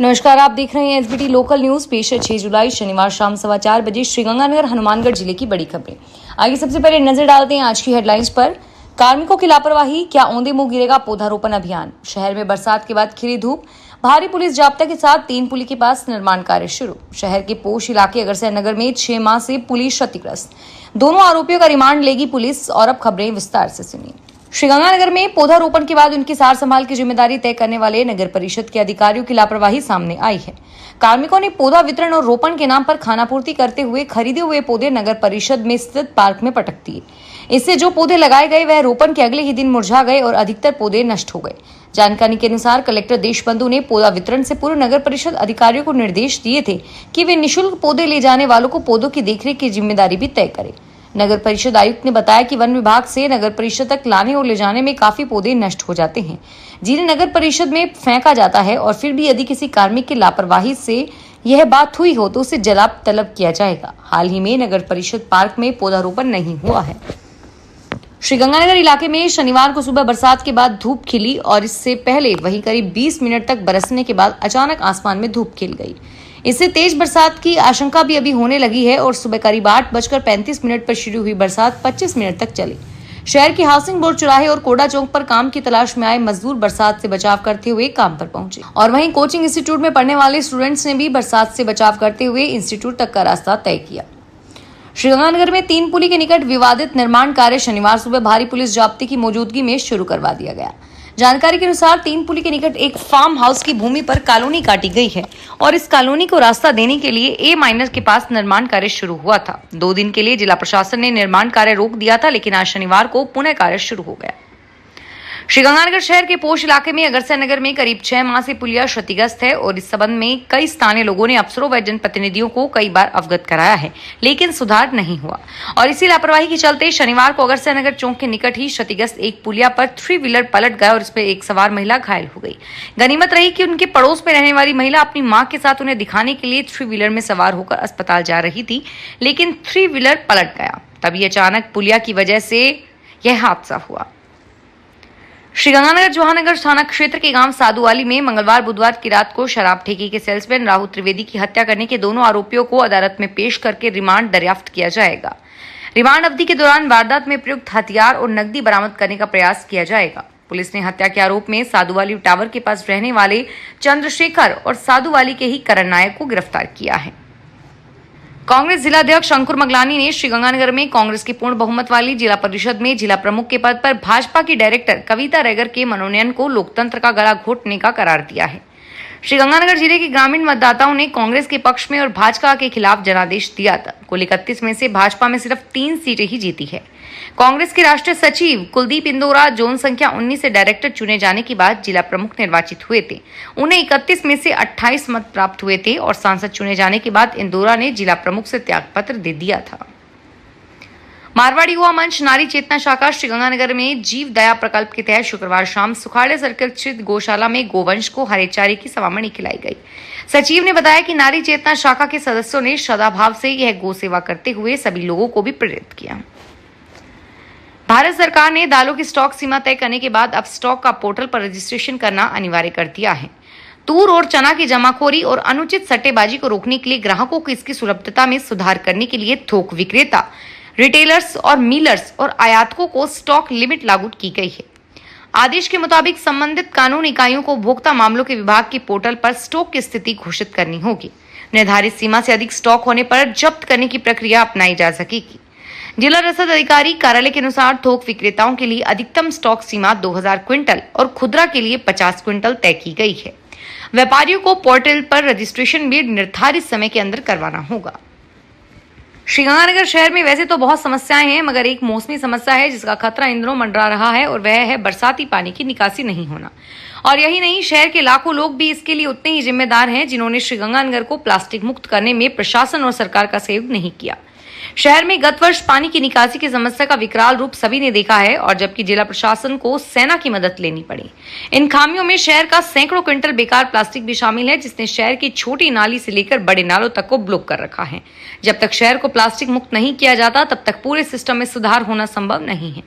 नमस्कार, आप देख रहे हैं एसबीटी लोकल न्यूज। पेश है 6 जुलाई शनिवार शाम 4:15 बजे श्रीगंगानगर हनुमानगढ़ जिले की बड़ी खबरें। आगे सबसे पहले नजर डालते हैं आज की हेडलाइंस पर। कार्मिकों की लापरवाही, क्या औंधे मुंह गिरेगा पौधारोपण अभियान। शहर में बरसात के बाद खिली धूप, भारी पुलिस जाब्ता के साथ 3 पुली के पास निर्माण कार्य शुरू। शहर के पोश इलाके अगरसैन नगर में 6 माह से पुलिस क्षतिग्रस्त, दोनों आरोपियों का रिमांड लेगी पुलिस। और अब खबरें विस्तार से सुनिए। श्रीगंगानगर में पौधारोपण के बाद उनकी सार संभाल की जिम्मेदारी तय करने वाले नगर परिषद के अधिकारियों की लापरवाही सामने आई है। कार्मिकों ने पौधा वितरण और रोपण के नाम पर खानापूर्ति करते हुए खरीदे हुए पौधे नगर परिषद में स्थित पार्क में पटक दिए। इससे जो पौधे लगाए गए वह रोपण के अगले ही दिन मुरझा गए और अधिकतर पौधे नष्ट हो गए। जानकारी के अनुसार कलेक्टर देशबंधु ने पौधा वितरण से पूर्व नगर परिषद अधिकारियों को निर्देश दिए थे कि वे निःशुल्क पौधे ले जाने वालों को पौधों की देखरेख की जिम्मेदारी भी तय करें। नगर परिषद आयुक्त ने बताया कि वन विभाग से नगर परिषद तक लाने और ले जाने में काफी पौधे नष्ट हो जाते हैं, जिन्हें नगर परिषद में फेंका जाता है। और फिर भी यदि किसी कार्मिक की लापरवाही से यह बात हुई हो तो उसे जवाब तलब किया जाएगा। हाल ही में नगर परिषद पार्क में पौधारोपण नहीं हुआ है। श्रीगंगानगर इलाके में शनिवार को सुबह बरसात के बाद धूप खिली और इससे पहले वहीं करीब 20 मिनट तक बरसने के बाद अचानक आसमान में धूप खिल गई। इससे तेज बरसात की आशंका भी अभी होने लगी है और सुबह करीब 8:35 पर शुरू हुई बरसात 25 मिनट तक चली। शहर के हाउसिंग बोर्ड चौराहे और कोडा चौक पर काम की तलाश में आए मजदूर बरसात से बचाव करते हुए काम पर पहुंचे और वहीं कोचिंग इंस्टीट्यूट में पढ़ने वाले स्टूडेंट्स ने भी बरसात से बचाव करते हुए इंस्टीट्यूट तक का रास्ता तय किया। श्रीगंगानगर में 3 पुली के निकट विवादित निर्माण कार्य शनिवार सुबह भारी पुलिस जाब्ते की मौजूदगी में शुरू करवा दिया गया। जानकारी के अनुसार 3 पुली के निकट एक फार्म हाउस की भूमि पर कॉलोनी काटी गई है और इस कॉलोनी को रास्ता देने के लिए ए माइनर के पास निर्माण कार्य शुरू हुआ था। 2 दिन के लिए जिला प्रशासन ने निर्माण कार्य रोक दिया था, लेकिन आज शनिवार को पुनः कार्य शुरू हो गया। श्रीगंगानगर शहर के पोश इलाके में अगरसैन नगर में करीब 6 माह से पुलिया क्षतिग्रस्त है और इस संबंध में कई स्थानीय लोगों ने अफसरों व जनप्रतिनिधियों को कई बार अवगत कराया है, लेकिन सुधार नहीं हुआ। और इसी लापरवाही के चलते शनिवार को अगरसैन नगर चौक के निकट ही क्षतिग्रस्त एक पुलिया पर 3 व्हीलर पलट गया और इस पर एक सवार महिला घायल हो गई। गनीमत रही कि उनके पड़ोस में रहने वाली महिला अपनी मां के साथ उन्हें दिखाने के लिए 3 व्हीलर में सवार होकर अस्पताल जा रही थी, लेकिन 3 व्हीलर पलट गया। तभी अचानक पुलिया की वजह से यह हादसा हुआ। श्रीगंगानगर जवाहरनगर थाना क्षेत्र के गांव साधुवाली में मंगलवार बुधवार की रात को शराब ठेके के सेल्समैन राहुल त्रिवेदी की हत्या करने के दोनों आरोपियों को अदालत में पेश करके रिमांड दरियाफ्त किया जाएगा। रिमांड अवधि के दौरान वारदात में प्रयुक्त हथियार और नकदी बरामद करने का प्रयास किया जाएगा। पुलिस ने हत्या के आरोप में साधुवाली टावर के पास रहने वाले चंद्रशेखर और साधुवाली के ही करण नायक को गिरफ्तार किया है। कांग्रेस जिलाध्यक्ष अंकुर मगलानी ने श्रीगंगानगर में कांग्रेस की पूर्ण बहुमत वाली जिला परिषद में जिला प्रमुख के पद पर भाजपा की डायरेक्टर कविता रेगर के मनोनयन को लोकतंत्र का गला घोटने का करार दिया है। श्रीगंगानगर जिले के ग्रामीण मतदाताओं ने कांग्रेस के पक्ष में और भाजपा के खिलाफ जनादेश दिया था। कुल 31 में से भाजपा में सिर्फ 3 सीटें ही जीती है। कांग्रेस के राष्ट्रीय सचिव कुलदीप इंदौरा जोन संख्या 19 से डायरेक्टर चुने जाने के बाद जिला प्रमुख निर्वाचित हुए थे। उन्हें 31 में से 28 मत प्राप्त हुए थे और सांसद चुने जाने के बाद इंदौरा ने जिला प्रमुख से त्यागपत्र दे दिया था। मारवाड़ी युवा मंच नारी चेतना शाखा श्रीगंगानगर में जीव दया प्रकल्प के तहत शुक्रवार शाम सुखाड़े सर्कल स्थित गौशाला में गोवंश को हरे चारे की सवामणी खिलाई गई। सचिव ने बताया कि नारी चेतना शाखा के सदस्यों ने श्रद्धाभाव से यह गौ सेवा करते हुए सभी लोगों को भी प्रेरित किया। भारत सरकार ने दालों की स्टॉक सीमा तय करने के बाद अब स्टॉक का पोर्टल पर रजिस्ट्रेशन करना अनिवार्य कर दिया है। तूर और चना की जमाखोरी और अनुचित सट्टेबाजी को रोकने के लिए ग्राहकों को इसकी सुलभता में सुधार करने के लिए थोक विक्रेता, रिटेलर्स और मिलर्स और आयातकों को स्टॉक लिमिट लागू की गई है। आदेश के मुताबिक संबंधित कानून इकाइयों को उपभोक्ता मामलों के विभाग के पोर्टल पर स्टॉक की स्थिति घोषित करनी होगी। निर्धारित सीमा से अधिक स्टॉक होने पर जब्त करने की प्रक्रिया अपनाई जा सकेगी। जिला रसद अधिकारी कार्यालय के अनुसार थोक विक्रेताओं के लिए अधिकतम स्टॉक सीमा 2000 क्विंटल और खुदरा के लिए 50 क्विंटल तय की गई है। व्यापारियों को पोर्टल पर रजिस्ट्रेशन भी निर्धारित समय के अंदर करवाना होगा। श्रीगंगानगर शहर में वैसे तो बहुत समस्याएं हैं, मगर एक मौसमी समस्या है जिसका खतरा इन दिनों मंडरा रहा है और वह है बरसाती पानी की निकासी नहीं होना। और यही नहीं, शहर के लाखों लोग भी इसके लिए उतने ही जिम्मेदार हैं जिन्होंने श्रीगंगानगर को प्लास्टिक मुक्त करने में प्रशासन और सरकार का सहयोग नहीं किया। शहर में गत वर्ष पानी की निकासी की समस्या का विकराल रूप सभी ने देखा है और जबकि जिला प्रशासन को सेना की मदद लेनी पड़ी। इन खामियों में शहर का सैकड़ों क्विंटल बेकार प्लास्टिक भी शामिल है, जिसने शहर की छोटी नाली से लेकर बड़े नालों तक को ब्लॉक कर रखा है। जब तक शहर को प्लास्टिक मुक्त नहीं किया जाता तब तक पूरे सिस्टम में सुधार होना संभव नहीं है।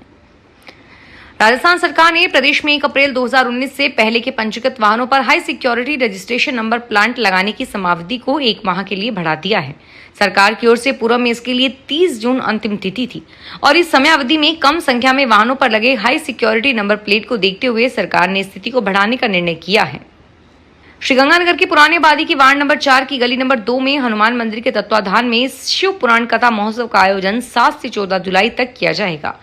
राजस्थान सरकार ने प्रदेश में 1 अप्रैल 2019 से पहले के पंजीकृत वाहनों पर high security registration number plant लगाने की समयावधि को 1 माह के लिए बढ़ा दिया है। सरकार की ओर से पूर्व में इसके लिए 30 जून अंतिम तिथि थी और इस समयावधि में कम संख्या में वाहनों पर लगे हाई सिक्योरिटी नंबर प्लेट को देखते हुए सरकार ने स्थिति को बढ़ाने का निर्णय किया है। श्रीगंगानगर के पुराने आबादी की वार्ड नंबर 4 की गली नंबर 2 में हनुमान मंदिर के तत्वाधान में शिव पुराण कथा महोत्सव का आयोजन 7 से 14 जुलाई तक किया जाएगा।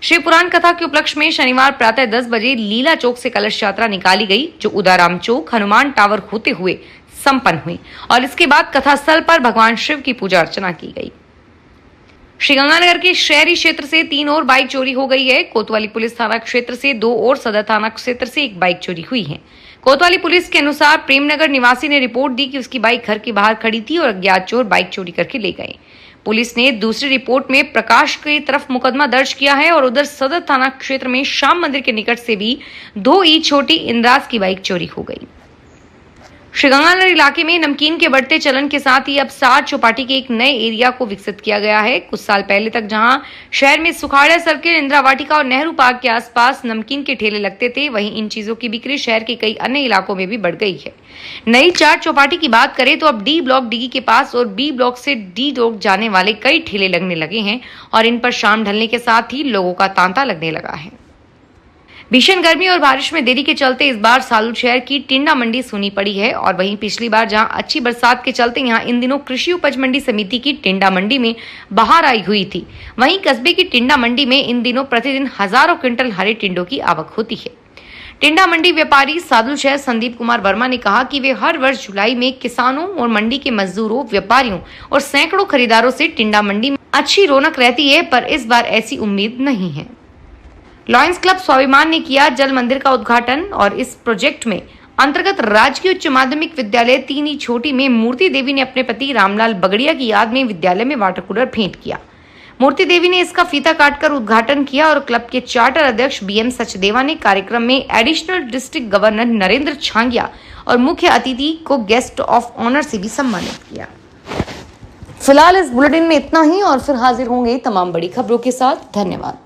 शिव पुराण कथा के उपलक्ष्य में शनिवार प्रातः 10 बजे लीला चौक से कलश यात्रा निकाली गई, जो उदाराम चौक हनुमान टावर होते हुए संपन्न हुई और इसके बाद कथा स्थल पर भगवान शिव की पूजा अर्चना की गई। श्रीगंगानगर के शहरी क्षेत्र से 3 और बाइक चोरी हो गई है। कोतवाली पुलिस थाना क्षेत्र से 2 और सदर थाना क्षेत्र से 1 बाइक चोरी हुई है। कोतवाली पुलिस के अनुसार प्रेमनगर निवासी ने रिपोर्ट दी कि उसकी बाइक घर के बाहर खड़ी थी और अज्ञात चोर बाइक चोरी करके ले गए। पुलिस ने दूसरी रिपोर्ट में प्रकाश की तरफ मुकदमा दर्ज किया है और उधर सदर थाना क्षेत्र में श्याम मंदिर के निकट से भी 2 छोटी इंद्राज की बाइक चोरी हो गई। श्रीगंगानगर इलाके में नमकीन के बढ़ते चलन के साथ ही अब सार चौपाटी के एक नए एरिया को विकसित किया गया है। कुछ साल पहले तक जहां शहर में सुखाड़ा सर्किल, इंदिरा वाटिका और नेहरू पार्क के आसपास नमकीन के ठेले लगते थे, वहीं इन चीजों की बिक्री शहर के कई अन्य इलाकों में भी बढ़ गई है। नई चार चौपाटी की बात करें तो अब डी ब्लॉक डी के पास और बी ब्लॉक से डी ब्लॉक जाने वाले कई ठेले लगने लगे हैं और इन पर शाम ढलने के साथ ही लोगों का तांता लगने लगा है। भीषण गर्मी और बारिश में देरी के चलते इस बार सालूर शहर की टिंडा मंडी सूनी पड़ी है और वहीं पिछली बार जहां अच्छी बरसात के चलते यहां इन दिनों कृषि उपज मंडी समिति की टिंडा मंडी में बाहर आई हुई थी, वहीं कस्बे की टिंडा मंडी में इन दिनों प्रतिदिन हजारों क्विंटल हरे टिंडों की आवक होती है। टिंडा मंडी व्यापारी सादुल शहर संदीप कुमार वर्मा ने कहा कि वे हर वर्ष जुलाई में किसानों और मंडी के मजदूरों, व्यापारियों और सैकड़ों खरीदारों से टिंडा मंडी में अच्छी रौनक रहती है, पर इस बार ऐसी उम्मीद नहीं है। लॉयंस क्लब स्वाभिमान ने किया जल मंदिर का उद्घाटन और इस प्रोजेक्ट में अंतर्गत राजकीय उच्च माध्यमिक विद्यालय 3 छोटी में मूर्ति देवी ने अपने पति रामलाल बगड़िया की याद में विद्यालय में वाटर कूलर भेंट किया। मूर्ति देवी ने इसका फीता काटकर उद्घाटन किया और क्लब के चार्टर अध्यक्ष BM सचदेवा ने कार्यक्रम में एडिशनल डिस्ट्रिक्ट गवर्नर नरेंद्र छांगिया और मुख्य अतिथि को गेस्ट ऑफ ऑनर से भी सम्मानित किया। फिलहाल इस बुलेटिन में इतना ही और फिर हाजिर होंगे तमाम बड़ी खबरों के साथ। धन्यवाद।